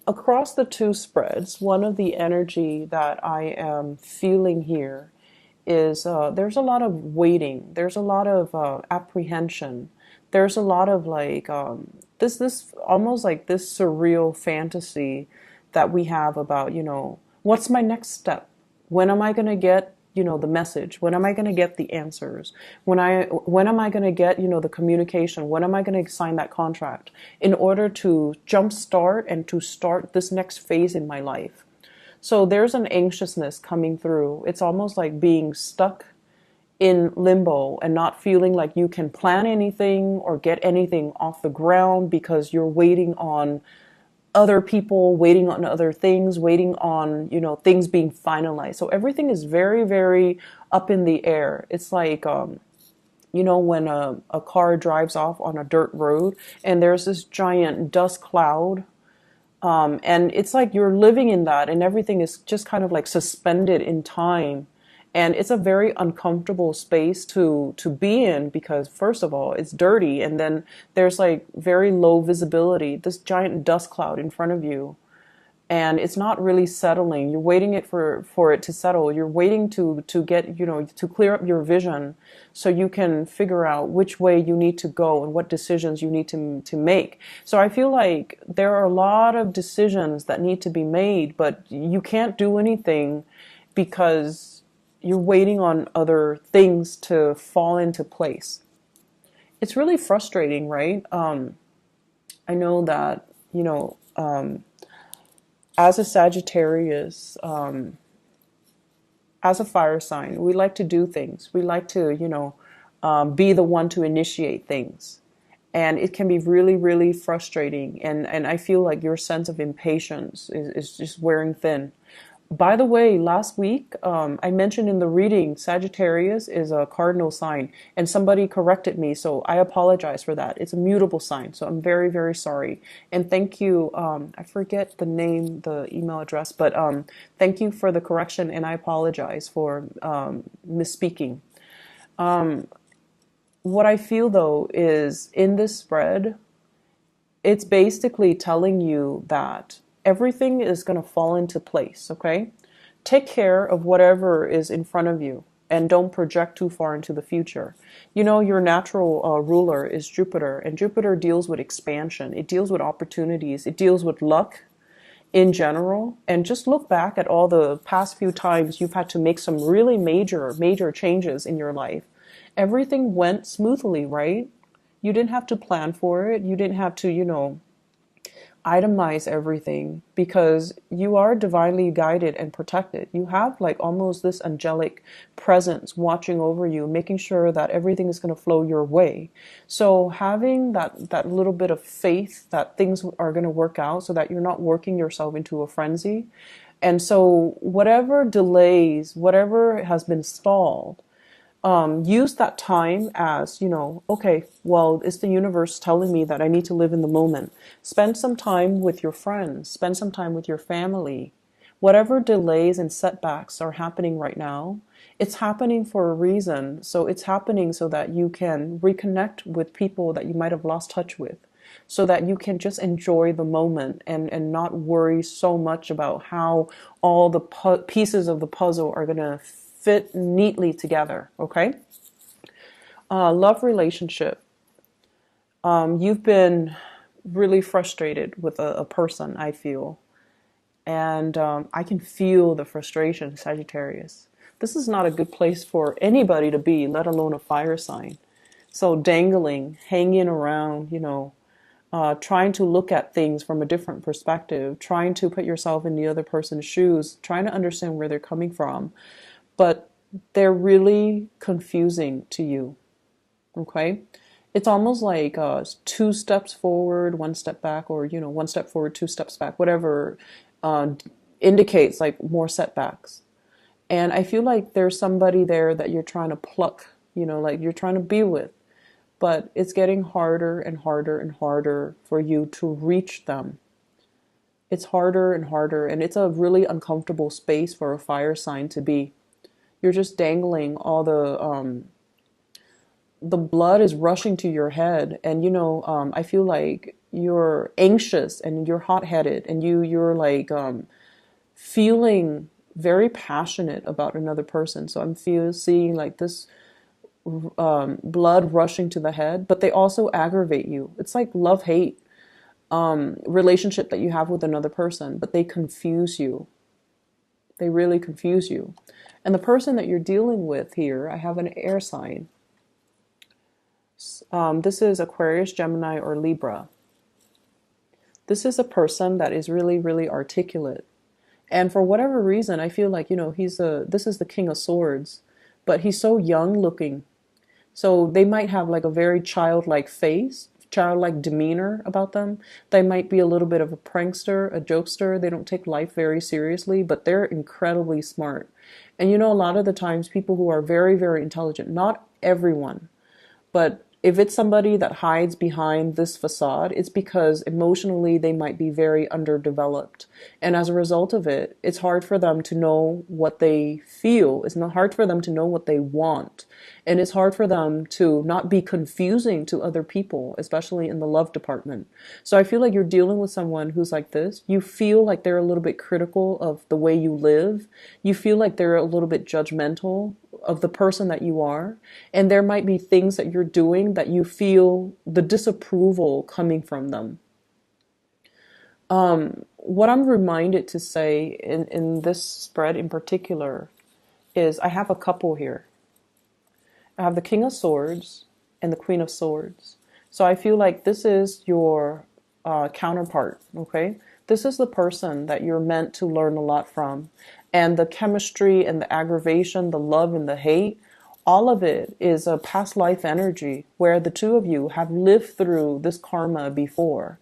across the two spreads, one of the energy that I am feeling here is there's a lot of waiting. There's a lot of apprehension. There's a lot of like this almost like this surreal fantasy that we have about, what's my next step? When am I going to get, the message? When am I going to get the answers? When am I going to get, the communication? When am I going to sign that contract in order to jumpstart and to start this next phase in my life? So there's an anxiousness coming through. It's almost like being stuck in limbo and not feeling like you can plan anything or get anything off the ground because you're waiting on other people, waiting on other things, waiting on, things being finalized. So everything is very, very up in the air. It's like, when a car drives off on a dirt road and there's this giant dust cloud, and it's like you're living in that and everything is just kind of like suspended in time. And it's a very uncomfortable space to be in because first of all, it's dirty. And then there's like very low visibility, this giant dust cloud in front of you. And it's not really settling. You're waiting for it to settle. You're waiting to get, to clear up your vision so you can figure out which way you need to go and what decisions you need to make. So I feel like there are a lot of decisions that need to be made, but you can't do anything because you're waiting on other things to fall into place. It's really frustrating, right? I know that, as a Sagittarius, as a fire sign, we like to do things. We like to, be the one to initiate things. And it can be really, really frustrating. And I feel like your sense of impatience is just wearing thin. By the way, last week, I mentioned in the reading, Sagittarius is a cardinal sign, and somebody corrected me, so I apologize for that. It's a mutable sign, so I'm very, very sorry. And thank you, I forget the name, the email address, but thank you for the correction, and I apologize for misspeaking. What I feel, though, is in this spread, it's basically telling you that everything is going to fall into place, okay? Take care of whatever is in front of you and don't project too far into the future. Your natural ruler is Jupiter, and Jupiter deals with expansion. It deals with opportunities. It deals with luck in general. And just look back at all the past few times you've had to make some really major, major changes in your life. Everything went smoothly, right? You didn't have to plan for it. You didn't have to, itemize everything because you are divinely guided and protected. You have like almost this angelic presence watching over you, making sure that everything is going to flow your way. So having that little bit of faith that things are going to work out so that you're not working yourself into a frenzy. And so whatever delays, whatever has been stalled, use that time as, okay, well, it's the universe telling me that I need to live in the moment. Spend some time with your friends, spend some time with your family. Whatever delays and setbacks are happening right now, it's happening for a reason. So it's happening so that you can reconnect with people that you might have lost touch with, so that you can just enjoy the moment and not worry so much about how all the pieces of the puzzle are going to fit neatly together, okay? Love relationship. You've been really frustrated with a person, I feel. And I can feel the frustration, Sagittarius. This is not a good place for anybody to be, let alone a fire sign. So dangling, hanging around, trying to look at things from a different perspective, trying to put yourself in the other person's shoes, trying to understand where they're coming from. But they're really confusing to you, okay? It's almost like two steps forward, one step back, or, one step forward, two steps back, whatever indicates like more setbacks. And I feel like there's somebody there that you're trying to pluck, like you're trying to be with, but it's getting harder and harder and harder for you to reach them. It's harder and harder, and it's a really uncomfortable space for a fire sign to be. You're just dangling all the blood is rushing to your head. And, I feel like, you're anxious and you're hot-headed and you're like feeling very passionate about another person. So I'm seeing like this blood rushing to the head, but they also aggravate you. It's like love-hate relationship that you have with another person, but they confuse you. They really confuse you. And the person that you're dealing with here, I have an air sign. This is Aquarius, Gemini, or Libra. This is a person that is really, really articulate. And for whatever reason, I feel like, this is the King of Swords, but he's so young looking. So they might have like a very childlike face, childlike demeanor about them. They might be a little bit of a prankster, a jokester. They don't take life very seriously, but they're incredibly smart. And a lot of the times people who are very, very intelligent, not everyone, but if it's somebody that hides behind this facade, it's because emotionally they might be very underdeveloped. And as a result of it, it's hard for them to know what they feel. It's not hard for them to know what they want. And it's hard for them to not be confusing to other people, especially in the love department. So I feel like you're dealing with someone who's like this. You feel like they're a little bit critical of the way you live. You feel like they're a little bit judgmental of the person that you are. And there might be things that you're doing that you feel the disapproval coming from them. What I'm reminded to say in this spread in particular is I have a couple here. I have the King of Swords and the Queen of Swords. So I feel like this is your counterpart, okay? This is the person that you're meant to learn a lot from. And the chemistry and the aggravation, the love and the hate, all of it is a past life energy where the two of you have lived through this karma before,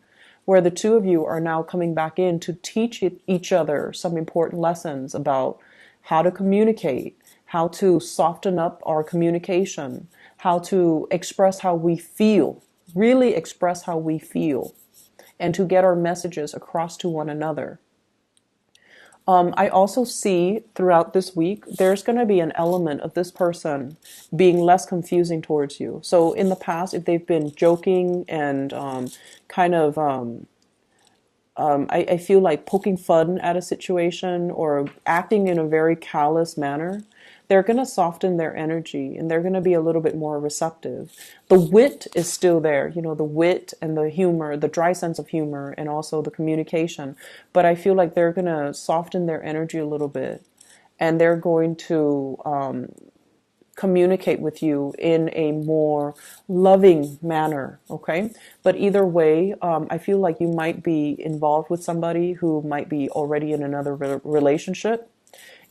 where the two of you are now coming back in to teach each other some important lessons about how to communicate, how to soften up our communication, how to express how we feel, really express how we feel, and to get our messages across to one another. I also see throughout this week, there's going to be an element of this person being less confusing towards you. So in the past, if they've been joking and I feel like poking fun at a situation or acting in a very callous manner, they're going to soften their energy and they're going to be a little bit more receptive. The wit is still there, the wit and the humor, the dry sense of humor, and also the communication. But I feel like they're going to soften their energy a little bit and they're going to communicate with you in a more loving manner, okay? But either way, I feel like you might be involved with somebody who might be already in another relationship.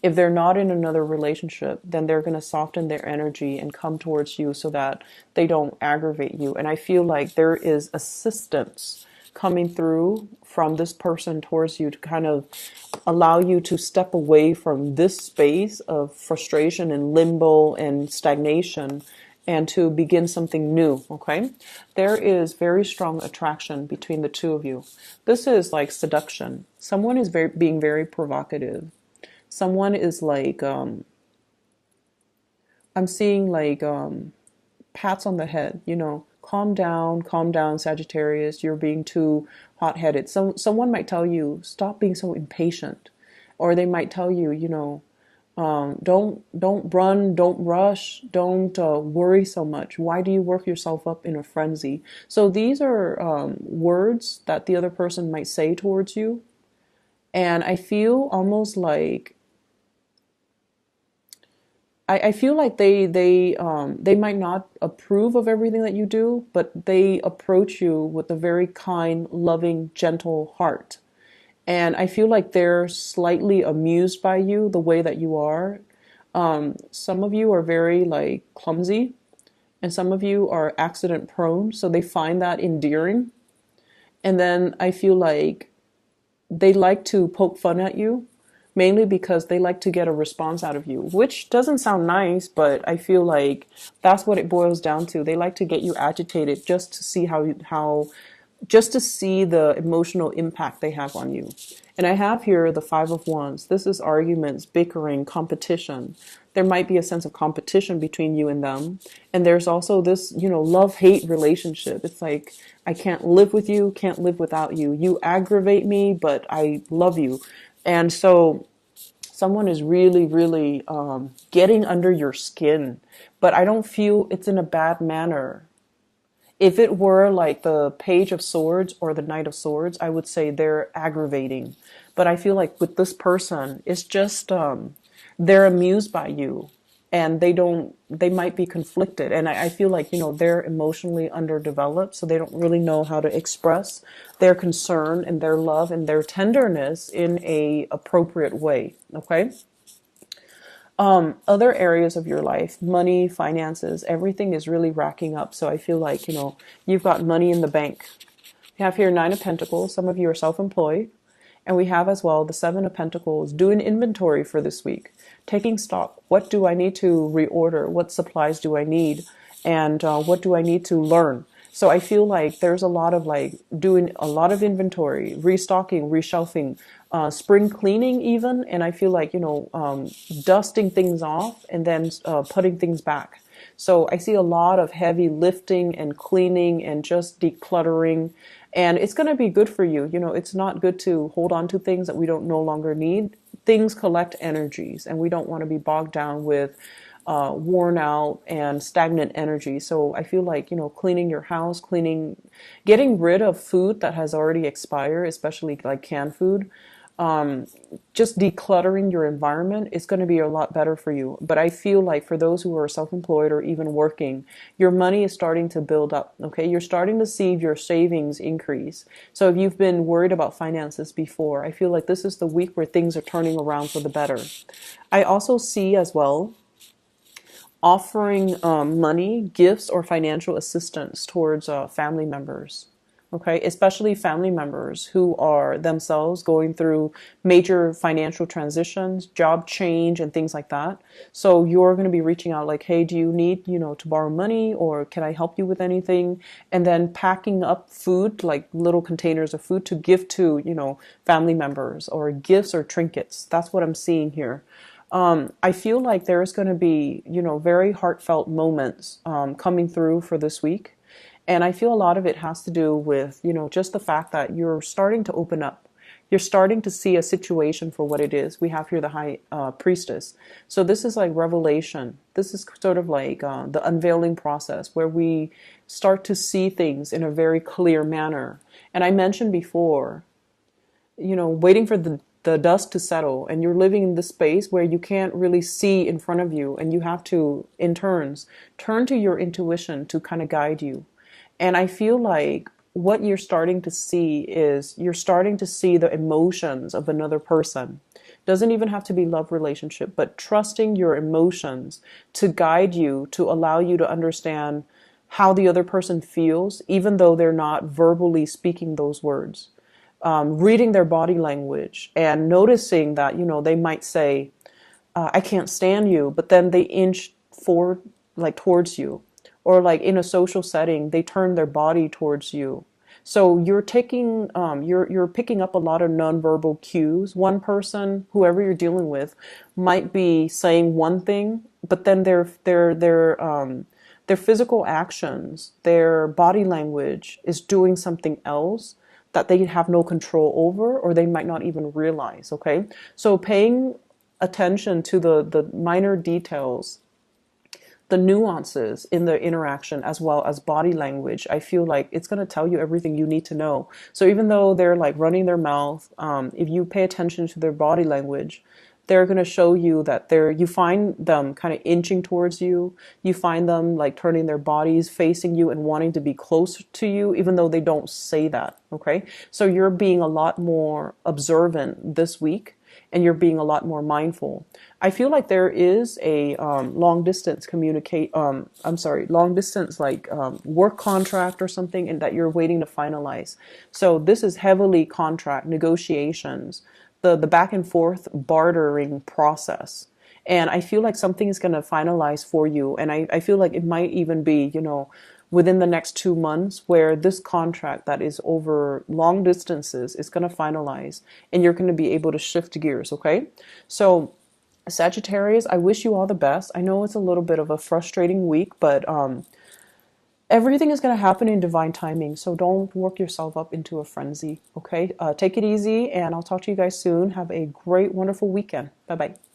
If they're not in another relationship, then they're going to soften their energy and come towards you so that they don't aggravate you. And I feel like there is assistance coming through from this person towards you to kind of allow you to step away from this space of frustration and limbo and stagnation and to begin something new, okay? There is very strong attraction between the two of you. This is like seduction. Someone is being very provocative. Someone is like, I'm seeing like pats on the head, calm down, Sagittarius, you're being too hot-headed. Someone might tell you, stop being so impatient. Or they might tell you, don't run, don't rush, don't worry so much. Why do you work yourself up in a frenzy? So these are words that the other person might say towards you. And I feel almost like I feel like they might not approve of everything that you do, but they approach you with a very kind, loving, gentle heart. And I feel like they're slightly amused by you, the way that you are. Some of you are very like clumsy, and some of you are accident prone, so they find that endearing. And then I feel like they like to poke fun at you, mainly because they like to get a response out of you, which doesn't sound nice, but I feel like that's what it boils down to. They like to get you agitated just to see how just to see the emotional impact they have on you. And I have here the Five of Wands. This is arguments, bickering, competition. There might be a sense of competition between you and them. And there's also this, love-hate relationship. It's like, I can't live with you, can't live without you. You aggravate me, but I love you. And so someone is really, really getting under your skin. But I don't feel it's in a bad manner. If it were like the Page of Swords or the Knight of Swords, I would say they're aggravating. But I feel like with this person, it's just they're amused by you, and they might be conflicted. And I feel like, they're emotionally underdeveloped, so they don't really know how to express their concern and their love and their tenderness in a appropriate way. Okay. Other areas of your life, money, finances, everything is really racking up. So I feel like, you've got money in the bank. We have here Nine of Pentacles. Some of you are self-employed. And we have as well the Seven of Pentacles. Do an inventory for this week. Taking stock. What do I need to reorder? What supplies do I need? And what do I need to learn? So I feel like there's a lot of like doing a lot of inventory, restocking, reshelving, spring cleaning even. And I feel like, dusting things off and then putting things back. So I see a lot of heavy lifting and cleaning and just decluttering. And it's going to be good for you. It's not good to hold on to things that we don't no longer need. Things collect energies, and we don't want to be bogged down with worn out and stagnant energy. So I feel like, cleaning your house, getting rid of food that has already expired, especially like canned food. Just decluttering your environment is going to be a lot better for you. But I feel like for those who are self-employed or even working, your money is starting to build up. Okay. You're starting to see your savings increase. So if you've been worried about finances before, I feel like this is the week where things are turning around for the better. I also see as well offering money, gifts, or financial assistance towards family members. Okay, especially family members who are themselves going through major financial transitions, job change, and things like that. So you're going to be reaching out like, hey, do you need, to borrow money, or can I help you with anything? And then packing up food, like little containers of food to give to, family members, or gifts or trinkets. That's what I'm seeing here. I feel like there's going to be, very heartfelt moments coming through for this week. And I feel a lot of it has to do with, just the fact that you're starting to open up. You're starting to see a situation for what it is. We have here the High Priestess. So this is like revelation. This is sort of like the unveiling process where we start to see things in a very clear manner. And I mentioned before, waiting for the dust to settle, and you're living in this space where you can't really see in front of you, and you have to, in turns, turn to your intuition to kind of guide you. And I feel like what you're starting to see is you're starting to see the emotions of another person. Doesn't even have to be love relationship, but trusting your emotions to guide you, to allow you to understand how the other person feels, even though they're not verbally speaking those words. Reading their body language and noticing that, they might say, I can't stand you, but then they inch forward, like towards you. Or like in a social setting, they turn their body towards you. So you're taking, you're picking up a lot of nonverbal cues. One person, whoever you're dealing with, might be saying one thing, but then their physical actions, their body language is doing something else that they have no control over, or they might not even realize. Okay, so paying attention to the minor details, the nuances in the interaction, as well as body language, I feel like it's going to tell you everything you need to know. So even though they're like running their mouth, if you pay attention to their body language, they're going to show you that you find them kind of inching towards you. You find them like turning their bodies, facing you, and wanting to be close to you, even though they don't say that. Okay. So you're being a lot more observant this week, and you're being a lot more mindful. I feel like there is a long distance long distance like work contract or something, and that you're waiting to finalize. So this is heavily contract negotiations, the back and forth bartering process. And I feel like something is going to finalize for you. And I feel like it might even be, within the next 2 months where this contract that is over long distances is going to finalize and you're going to be able to shift gears, okay? So Sagittarius, I wish you all the best. I know it's a little bit of a frustrating week, but everything is going to happen in divine timing. So don't work yourself up into a frenzy, okay? Take it easy, and I'll talk to you guys soon. Have a great, wonderful weekend. Bye-bye.